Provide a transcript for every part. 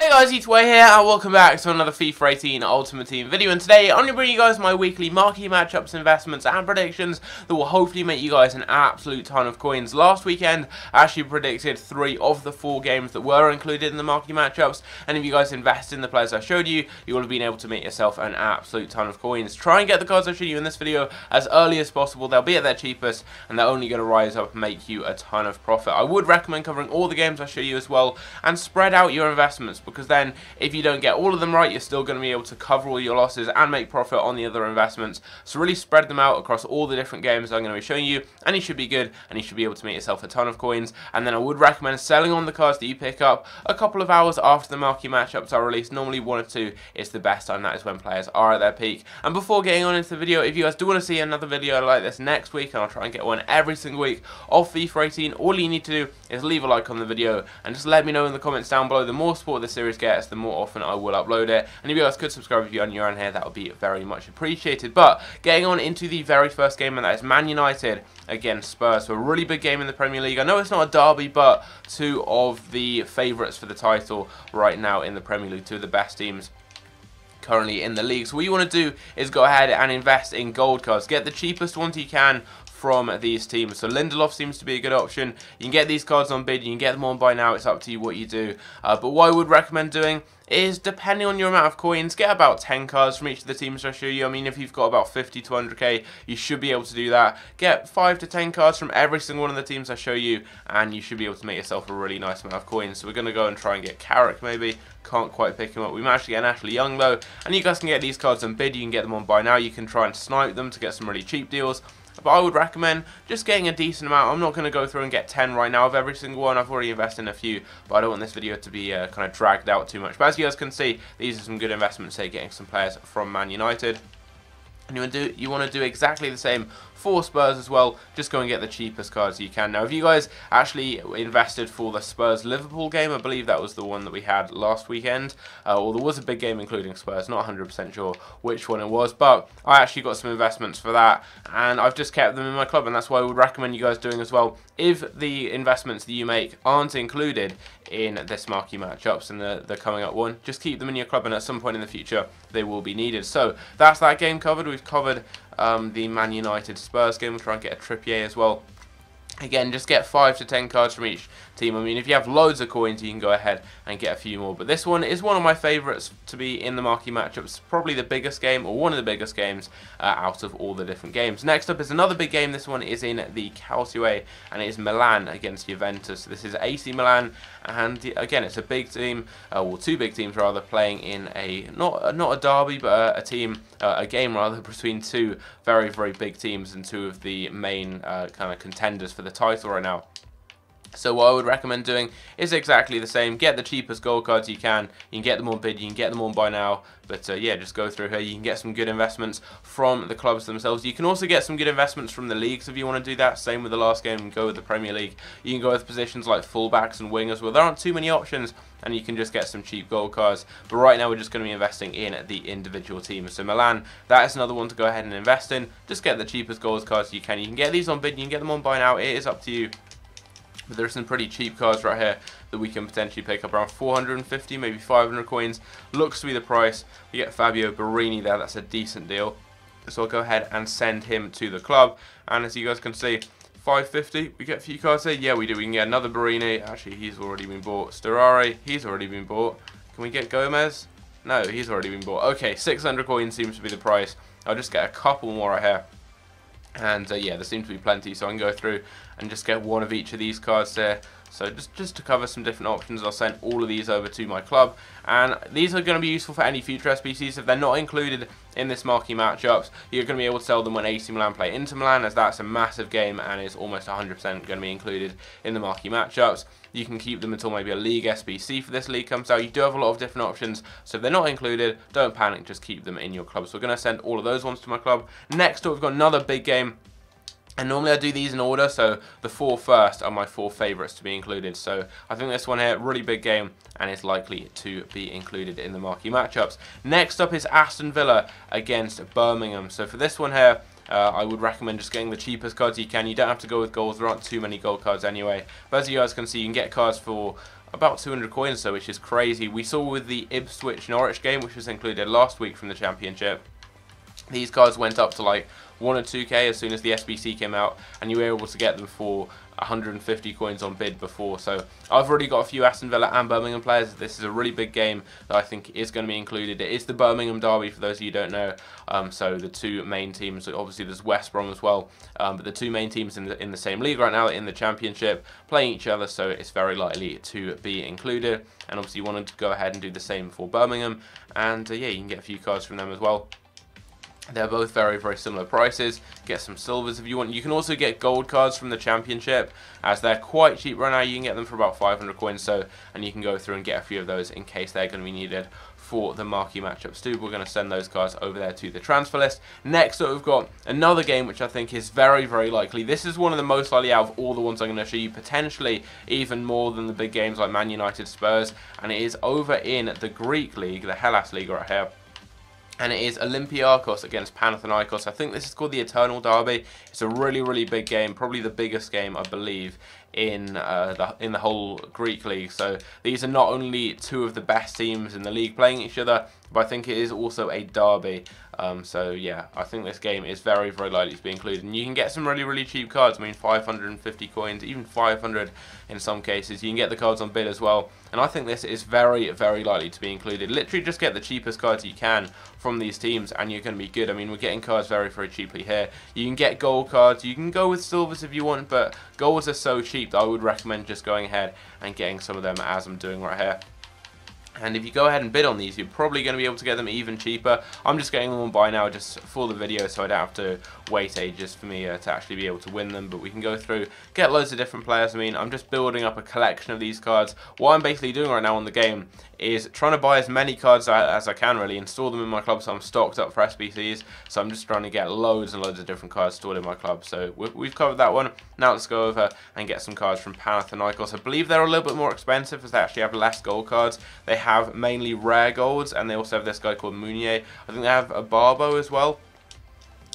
Hey guys, it's Way here and welcome back to another FIFA 18 Ultimate Team video, and today I'm going to bring you guys my weekly marquee matchups, investments and predictions that will hopefully make you guys an absolute ton of coins. Last weekend I actually predicted 3 of the 4 games that were included in the marquee matchups, and if you guys invest in the players I showed you, you will have been able to make yourself an absolute ton of coins. Try and get the cards I showed you in this video as early as possible. They'll be at their cheapest and they're only going to rise up and make you a ton of profit. I would recommend covering all the games I show you as well and spread out your investments, because then if you don't get all of them right, you're still going to be able to cover all your losses and make profit on the other investments. So really spread them out across all the different games I'm going to be showing you, and you should be good and you should be able to make yourself a ton of coins. And then I would recommend selling on the cards that you pick up a couple of hours after the marquee matchups are released. Normally 1 or 2 is the best time. That is when players are at their peak. And before getting on into the video, if you guys do want to see another video like this next week, and I'll try and get one every single week of FIFA 18, all you need to do is leave a like on the video and just let me know in the comments down below. The more support the series gets, the more often I will upload it, and if you guys could subscribe if you're new around here, that would be very much appreciated. But getting on into the very first game, and that is Man United against Spurs. So a really big game in the Premier League. I know it's not a derby, but 2 of the favourites for the title right now in the Premier League, 2 of the best teams currently in the league. So what you want to do is go ahead and invest in gold cards. Get the cheapest ones you can from these teams. So Lindelof seems to be a good option. You can get these cards on bid, you can get them on buy now. It's up to you what you do. But what I would recommend doing is, depending on your amount of coins, get about 10 cards from each of the teams I show you. I mean, if you've got about 50 to 100k, you should be able to do that. Get 5 to 10 cards from every single one of the teams I show you, and you should be able to make yourself a really nice amount of coins. So we're going to go and try and get Carrick maybe. Can't quite pick him up. We managed to get an Ashley Young though, and you guys can get these cards on bid. You can get them on buy now. You can try and snipe them to get some really cheap deals. But I would recommend just getting a decent amount. I'm not going to go through and get 10 right now of every single one. I've already invested in a few, but I don't want this video to be kind of dragged out too much. But as you guys can see, these are some good investments, say getting some players from Man United. And you want to do exactly the same for Spurs as well. Just go and get the cheapest cards you can. Now, if you guys actually invested for the Spurs-Liverpool game, I believe that was the one that we had last weekend, or there was a big game including Spurs, not 100% sure which one it was, but I actually got some investments for that, and I've just kept them in my club, and that's what I would recommend you guys doing as well. If the investments that you make aren't included in this marquee matchups and the coming up one, just keep them in your club, and at some point in the future they will be needed. So that's that game covered. We've covered the Man United Spurs game. We'll try and get a Trippier as well. Again, just get 5 to 10 cards from each team. I mean, if you have loads of coins, you can go ahead and get a few more. But this one is one of my favourites to be in the marquee matchups. Probably the biggest game, or one of the biggest games out of all the different games. Next up is another big game. This one is in the Calcio, and it is Milan against Juventus. This is AC Milan, and again, it's a big team, well, 2 big teams rather, playing in a not a derby, but a game rather between 2 very, very big teams and 2 of the main kind of contenders for the title right now. So what I would recommend doing is exactly the same. Get the cheapest gold cards you can. You can get them on bid, you can get them on buy now. But yeah, just go through here. You can get some good investments from the clubs themselves. You can also get some good investments from the leagues if you want to do that. Same with the last game. Go with the Premier League. You can go with positions like fullbacks and wingers where there aren't too many options, and you can just get some cheap gold cards. But right now we're just going to be investing in the individual teams. So Milan, that is another one to go ahead and invest in. Just get the cheapest gold cards you can. You can get these on bid, you can get them on buy now. It is up to you. But there are some pretty cheap cards right here that we can potentially pick up around 450, maybe 500 coins. Looks to be the price. We get Fabio Barini there. That's a decent deal. So I'll go ahead and send him to the club. And as you guys can see, 550. We get a few cards there. Yeah, we do. We can get another Barini. Actually, he's already been bought. Sturare, he's already been bought. Can we get Gomez? No, he's already been bought. Okay, 600 coins seems to be the price. I'll just get a couple more right here. And yeah, there seems to be plenty, so I can go through and just get one of each of these cards there. So just to cover some different options, I'll send all of these over to my club, and these are going to be useful for any future SBCs. If they're not included in this marquee matchups, you're going to be able to sell them when AC Milan play Inter Milan, as that's a massive game and is almost 100% going to be included in the marquee matchups. You can keep them until maybe a league SBC for this league comes out. You do have a lot of different options, so if they're not included, don't panic, just keep them in your club. So we're going to send all of those ones to my club. Next up, we've got another big game. And normally I do these in order, so the 4 first are my 4 favourites to be included. So I think this one here, really big game, and is likely to be included in the marquee matchups. Next up is Aston Villa against Birmingham. So for this one here, I would recommend just getting the cheapest cards you can. You don't have to go with gold. There aren't too many gold cards anyway. But as you guys can see, you can get cards for about 200 coins, so which is crazy. We saw with the Ipswich Norwich game, which was included last week from the Championship, these cards went up to like 1 or 2k as soon as the SBC came out, and you were able to get them for 150 coins on bid before. So I've already got a few Aston Villa and Birmingham players. This is a really big game that I think is going to be included. It is the Birmingham derby, for those of you who don't know. So the two main teams, obviously there's West Brom as well, but the two main teams in the same league right now in the Championship playing each other, so it's very likely to be included. And obviously you wanted to go ahead and do the same for Birmingham, and yeah, you can get a few cards from them as well. They're both very, very similar prices. Get some silvers if you want. You can also get gold cards from the Championship, as they're quite cheap right now. You can get them for about 500 coins, and you can go through and get a few of those in case they're going to be needed for the marquee matchups too. We're going to send those cards over there to the transfer list. Next up, we've got another game which I think is very, very likely. This is one of the most likely out of all the ones I'm going to show you, potentially even more than the big games like Man United, Spurs, and it is over in the Greek league, the Hellas league right here. And it is Olympiacos against Panathinaikos. I think this is called the Eternal Derby. It's a really, really big game, probably the biggest game, I believe, in the whole Greek league. So these are not only two of the best teams in the league playing each other, but I think it is also a derby. So yeah, I think this game is very, very likely to be included. And you can get some really, really cheap cards. I mean, 550 coins, even 500 in some cases. You can get the cards on bid as well. And I think this is very, very likely to be included. Literally just get the cheapest cards you can from these teams and you're going to be good. I mean, we're getting cards very, very cheaply here. You can get gold cards. You can go with silvers if you want, but golds are so cheap that I would recommend just going ahead and getting some of them, as I'm doing right here. And if you go ahead and bid on these, you're probably going to be able to get them even cheaper. I'm just getting them on buy now just for the video, so I don't have to wait ages for me to actually be able to win them. But we can go through, get loads of different players. I mean, I'm just building up a collection of these cards. What I'm basically doing right now on the game is trying to buy as many cards as I can, really, install them in my club so I'm stocked up for SBCs. So I'm just trying to get loads and loads of different cards stored in my club. So we've covered that one. Now let's go over and get some cards from Panathinaikos. I believe they're a little bit more expensive as they actually have less gold cards. They have mainly rare golds, and they also have this guy called Munier. I think they have a Barbo as well,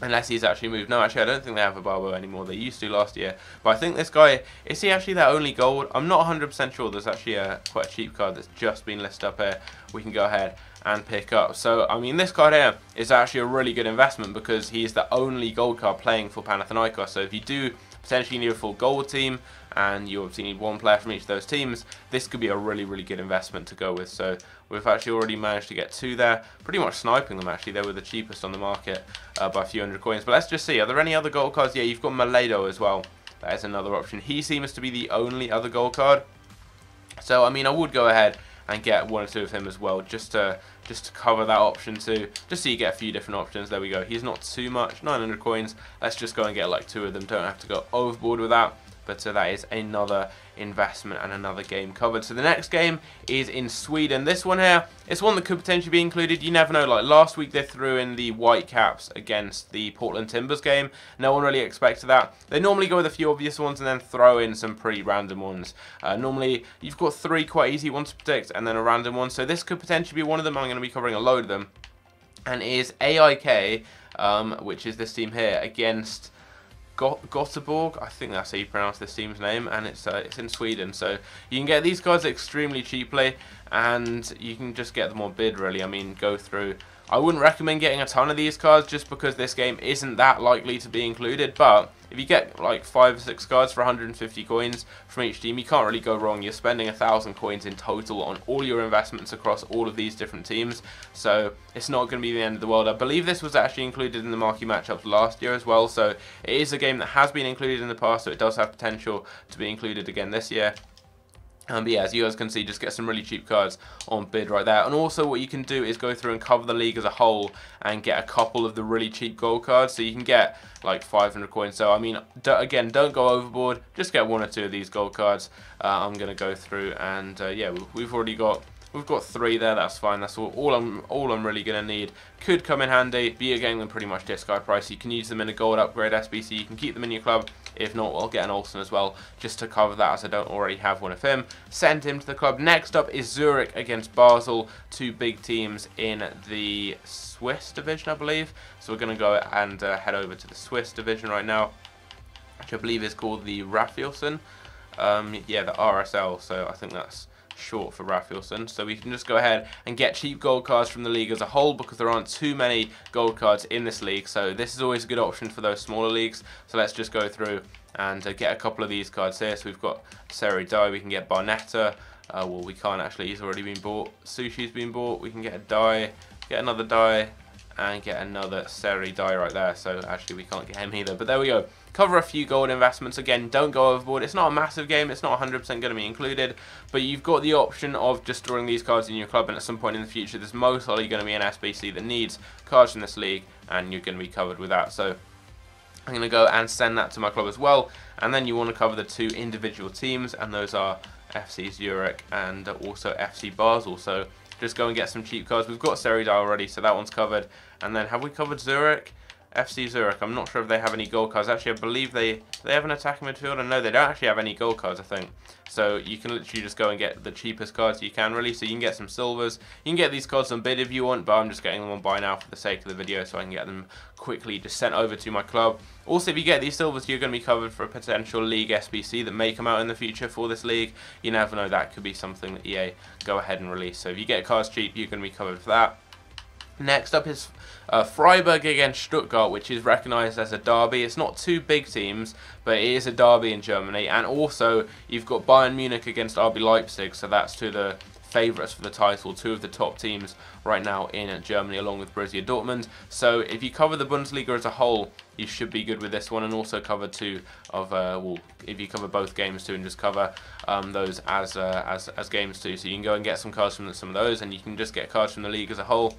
unless he's actually moved. No, actually I don't think they have a Barbo anymore. They used to last year, but I think this guy, is he actually their only gold? I'm not 100% sure. There's actually quite a cheap card that's just been listed up here we can go ahead and pick up. So I mean, this card here is actually a really good investment because he's the only gold card playing for Panathinaikos. So if you do potentially need a full gold team and you obviously need one player from each of those teams, this could be a really, really good investment to go with. So we've actually already managed to get two there, pretty much sniping them actually. They were the cheapest on the market by a few hundred coins. But let's just see, are there any other gold cards? Yeah, you've got Maledo as well. That is another option. He seems to be the only other gold card. So I mean, I would go ahead and get one or two of him as well, just to cover that option too, just so you get a few different options. There we go. He's not too much, 900 coins. Let's just go and get like two of them. Don't have to go overboard with that. But that is another investment and another game covered. So the next game is in Sweden. This one here, it's one that could potentially be included. You never know. Like last week, they threw in the Whitecaps against the Portland Timbers game. No one really expected that. They normally go with a few obvious ones and then throw in some pretty random ones. Normally, you've got three quite easy ones to predict and then a random one. So this could potentially be one of them. I'm going to be covering a load of them. And it is AIK, which is this team here, against Goteborg. I think that's how you pronounce this team's name, and it's in Sweden. So you can get these cards extremely cheaply, and you can just get them on bid, really. I mean, go through. I wouldn't recommend getting a ton of these cards just because this game isn't that likely to be included, but if you get like 5 or 6 cards for 150 coins from each team, you can't really go wrong. You're spending 1,000 coins in total on all your investments across all of these different teams, so it's not going to be the end of the world. I believe this was actually included in the marquee matchups last year as well, so it is a game that has been included in the past, so it does have potential to be included again this year. But yeah, as you guys can see, just get some really cheap cards on bid right there. And also what you can do is go through and cover the league as a whole and get a couple of the really cheap gold cards. So you can get like 500 coins. So I mean, again, don't go overboard. Just get one or two of these gold cards. I'm going to go through and yeah, we've got 3 there. That's fine. That's all I'm really going to need. Could come in handy. But you're getting them pretty much discard price. You can use them in a gold upgrade SBC. You can keep them in your club. If not, I'll get an Olsen as well, just to cover that, as I don't already have one of him. Send him to the club. Next up is Zurich against Basel, 2 big teams in the Swiss division, I believe. So we're going to go and head over to the Swiss division right now, which I believe is called the Rafielsen. Yeah, the RSL. So I think that's short for Rafaelson. So we can just go ahead and get cheap gold cards from the league as a whole, because there aren't too many gold cards in this league. So this is always a good option for those smaller leagues. So let's just go through and get a couple of these cards here. So we've got Serie Die, we can get Barnetta. Well, we can't actually, he's already been bought. Sushi's been bought. We can get a die, get another die, and get another Serie Die right there. So actually we can't get him either, but there we go. Cover a few gold investments. Again, don't go overboard. It's not a massive game. It's not 100% going to be included, but you've got the option of just drawing these cards in your club, and at some point in the future there's most likely going to be an SBC that needs cards from this league, and you're going to be covered with that. So I'm going to go and send that to my club as well. And then you want to cover the 2 individual teams, and those are FC Zurich and also FC Basel. So just go and get some cheap cards. We've got Serie A already, so that one's covered. And then have we covered Zurich? FC Zurich, I'm not sure if they have any gold cards. Actually, I believe they have an attacking midfielder. No, they don't actually have any gold cards, I think. So you can literally just go and get the cheapest cards you can, really. So you can get some silvers. You can get these cards on bid if you want, but I'm just getting them on buy now for the sake of the video, so I can get them quickly just sent over to my club. Also, if you get these silvers, you're going to be covered for a potential league SBC that may come out in the future for this league. You never know, that could be something that EA go ahead and release. So if you get cards cheap, you're going to be covered for that. Next up is Freiburg against Stuttgart, which is recognised as a derby. It's not 2 big teams, but it is a derby in Germany. And also, you've got Bayern Munich against RB Leipzig, so that's 2 of the favourites for the title, 2 of the top teams right now in Germany, along with Borussia Dortmund. So if you cover the Bundesliga as a whole, you should be good with this one, and also cover 2 of well, if you cover both games too, and just cover those as games too. So you can go and get some cards from some of those, and you can just get cards from the league as a whole.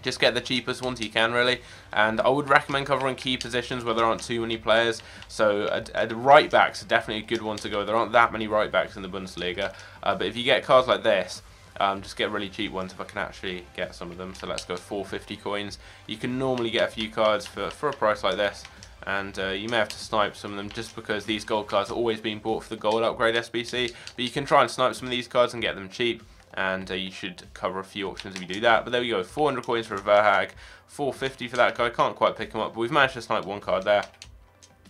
Just get the cheapest ones you can, really. And I would recommend covering key positions where there aren't too many players. So right backs are definitely a good one to go. There aren't that many right backs in the Bundesliga. But if you get cards like this, just get really cheap ones if I can actually get some of them. So let's go 450 coins. You can normally get a few cards for a price like this. And you may have to snipe some of them, just because these gold cards are always being bought for the gold upgrade SBC. But you can try and snipe some of these cards and get them cheap. And you should cover a few auctions if you do that. But there we go, 400 coins for a Verhag, 450 for that guy. Can't quite pick him up, but we've managed to snipe 1 card there.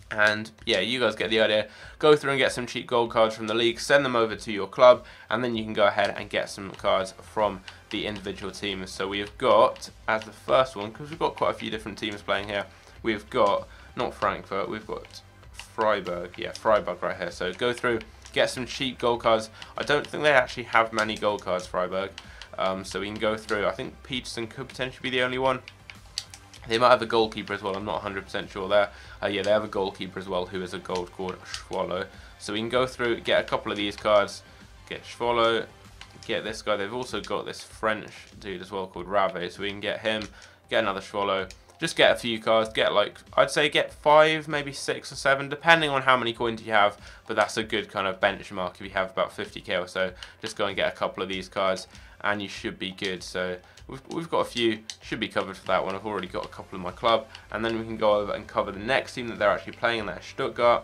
And yeah, you guys get the idea. Go through and get some cheap gold cards from the league, send them over to your club, and then you can go ahead and get some cards from the individual teams. So we have got, as the first one, because we've got quite a few different teams playing here, we've got, not Frankfurt, we've got Freiburg. Yeah, Freiburg right here. So go through, get some cheap gold cards. I don't think they actually have many gold cards, Freiburg. So we can go through. I think Peterson could potentially be the only one. They might have a goalkeeper as well. I'm not 100% sure there. Yeah, they have a goalkeeper as well who is a gold called Schwallow. So we can go through, get a couple of these cards. Get Schwallow, get this guy. They've also got this French dude as well called Rave. So we can get him, get another Schwallow. Just get a few cards, get like, I'd say get 5, maybe 6 or 7, depending on how many coins you have, but that's a good kind of benchmark if you have about 50k or so. Just go and get a couple of these cards, and you should be good. So we've got a few, should be covered for that one. I've already got a couple in my club, and then we can go over and cover the next team that they're actually playing, and that's Stuttgart.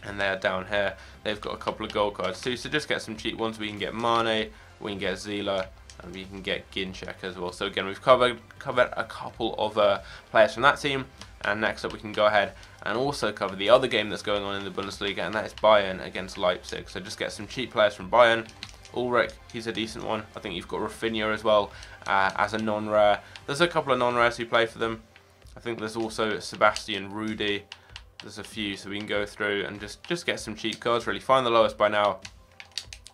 And they're down here, they've got a couple of gold cards too, so just get some cheap ones. We can get Mane, we can get Zila, and we can get Ginczek as well. So again, we've covered a couple of players from that team. And next up, we can go ahead and also cover the other game that's going on in the Bundesliga, and that is Bayern against Leipzig. So just get some cheap players from Bayern. Ulrich, he's a decent one. I think you've got Rafinha as well as a non-rare. There's a couple of non-rares who play for them. I think there's also Sebastian Rudy. There's a few, so we can go through and just get some cheap cards, really. Find the lowest by now.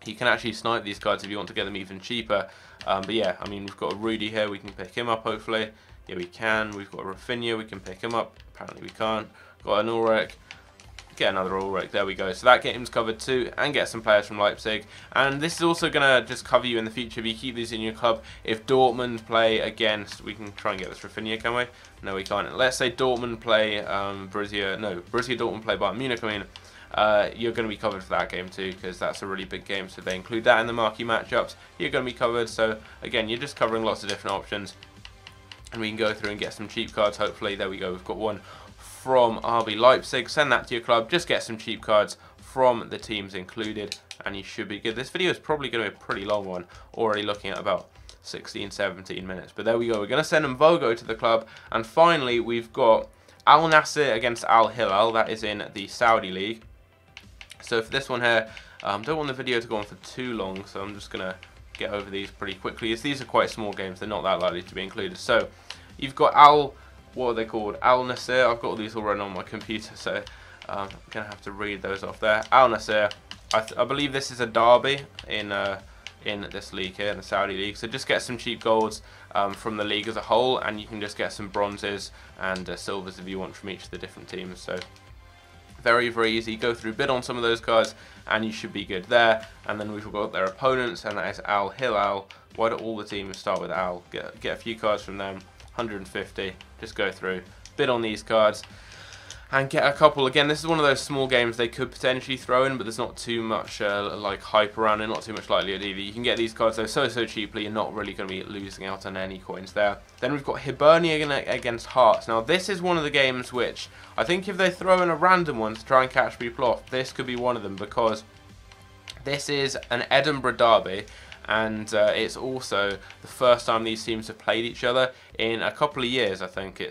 You can actually snipe these cards if you want to get them even cheaper. But yeah, I mean, we've got a Rudy here. We can pick him up, hopefully. Yeah, we can. We've got a Rafinha. We can pick him up. Apparently we can't. Got an Ulrich. Get another Ulrich. There we go. So that game's covered too. And get some players from Leipzig. And this is also going to just cover you in the future if you keep these in your club. If Dortmund play against... We can try and get this Rafinha, can we? No, we can't. Let's say Dortmund play Borussia Dortmund play Bayern Munich, I mean. You're going to be covered for that game too, because that's a really big game, so they include that in the marquee matchups. You're going to be covered. So again, you're just covering lots of different options, and we can go through and get some cheap cards, hopefully. There we go, we've got one from RB Leipzig. Send that to your club, just get some cheap cards from the teams included, and you should be good. This video is probably going to be a pretty long one, already looking at about 16-17 minutes, but there we go. We're going to send Mvogo to the club, and finally we've got Al Nassr against Al Hilal. That is in the Saudi League. So for this one here, Don't want the video to go on for too long, so I'm just going to get over these pretty quickly. As these are quite small games, they're not that likely to be included. So you've got what are they called? Nassr. I've got all these all running on my computer, so I'm going to have to read those off there. Nassr. I believe this is a derby in this league here, in the Saudi league. So just get some cheap golds from the league as a whole, and you can just get some bronzes and silvers if you want from each of the different teams. So very, very easy. Go through, bid on some of those cards, and you should be good there. And then we've got their opponents, and that is Hilal. Why do all the teams start with Al? Get a few cards from them. 150. Just go through, bid on these cards, and get a couple. Again, this is one of those small games they could potentially throw in, but there's not too much like hype around it, not too much likelihood either. You can get these cards though so cheaply, you're not really going to be losing out on any coins there. Then we've got Hibernian against Hearts. Now this is one of the games which I think if they throw in a random one to try and catch people off, this could be one of them, because this is an Edinburgh derby. And it's also the first time these teams have played each other in a couple of years. I think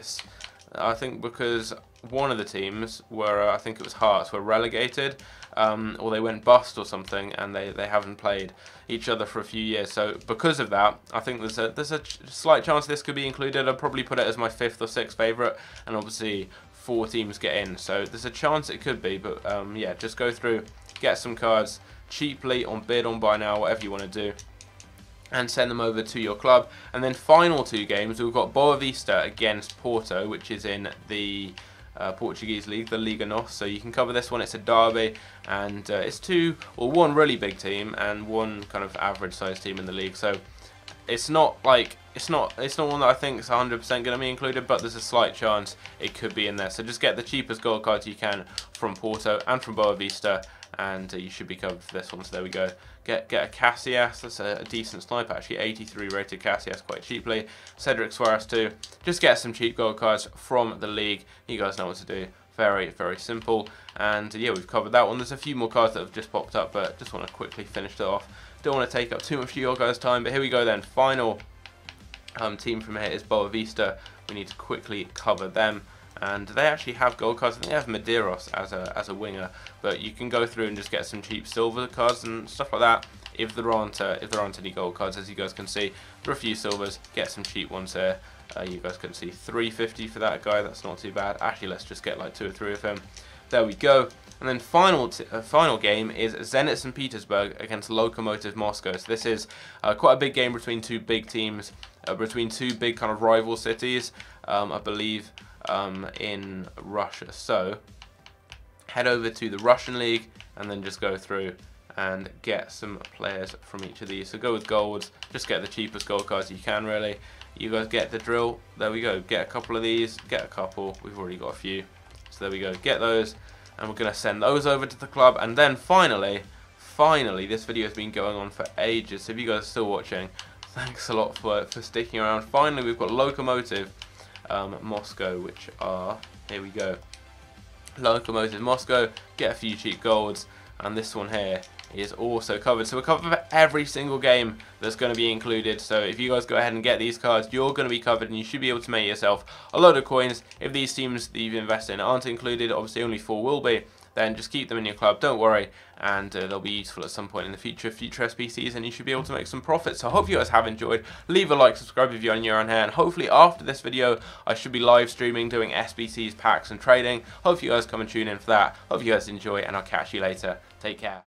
because one of the teams were, I think it was Hearts, were relegated, or they went bust or something, and they haven't played each other for a few years. So because of that, I think there's a slight chance this could be included. I'd probably put it as my 5th or 6th favourite, and obviously 4 teams get in, so there's a chance it could be. But yeah, just go through, get some cards cheaply on bid, on buy now, whatever you want to do, and send them over to your club. And then final 2 games, we've got Boavista against Porto, which is in the Portuguese league, the Liga Nos. So you can cover this one. It's a derby, and it's one really big team and one kind of average sized team in the league. So it's not one that I think is 100% going to be included, but there's a slight chance it could be in there. So just get the cheapest gold cards you can from Porto and from Boavista, and you should be covered for this one. So there we go. Get a Casillas. That's a decent sniper, actually. 83 rated Casillas quite cheaply. Cedric Suarez too. Just get some cheap gold cards from the league. You guys know what to do. Very, very simple. And yeah, we've covered that one. There's a few more cards that have just popped up, but just want to quickly finish it off. Don't want to take up too much of your guys' time, but here we go then. Final team from here is Boavista. We need to quickly cover them. And they actually have gold cards. I think they have Medeiros as a winger, but you can go through and just get some cheap silver cards and stuff like that. If there aren't any gold cards, as you guys can see, for a few silvers, get some cheap ones here. You guys can see 350 for that guy. That's not too bad. Actually, let's just get like 2 or 3 of him. There we go. And then final game is Zenit St. Petersburg against Lokomotiv Moscow. So this is quite a big game between 2 big teams, between 2 big kind of rival cities, I believe, in Russia. So head over to the Russian league and then just go through and get some players from each of these. So go with golds, just get the cheapest gold cards you can really. You guys get the drill. There we go. Get a couple of these, get a couple. We've already got a few. So there we go. Get those, and we're going to send those over to the club. And then finally, this video has been going on for ages. So if you guys are still watching, thanks a lot for sticking around. Finally, we've got Lokomotiv Moscow, which are, here we go, Lokomotiv Moscow. Get a few cheap golds, and this one here is also covered. So we're covered for every single game that's going to be included. So if you guys go ahead and get these cards, you're going to be covered, and you should be able to make yourself a load of coins. If these teams that you've invested in aren't included, obviously only 4 will be, then just keep them in your club, don't worry, and they'll be useful at some point in the future SBCs, and you should be able to make some profits. So I hope you guys have enjoyed. Leave a like, subscribe if you're new around here, and hopefully after this video I should be live streaming, doing SBCs, packs and trading. Hope you guys come and tune in for that. Hope you guys enjoy, and I'll catch you later. Take care.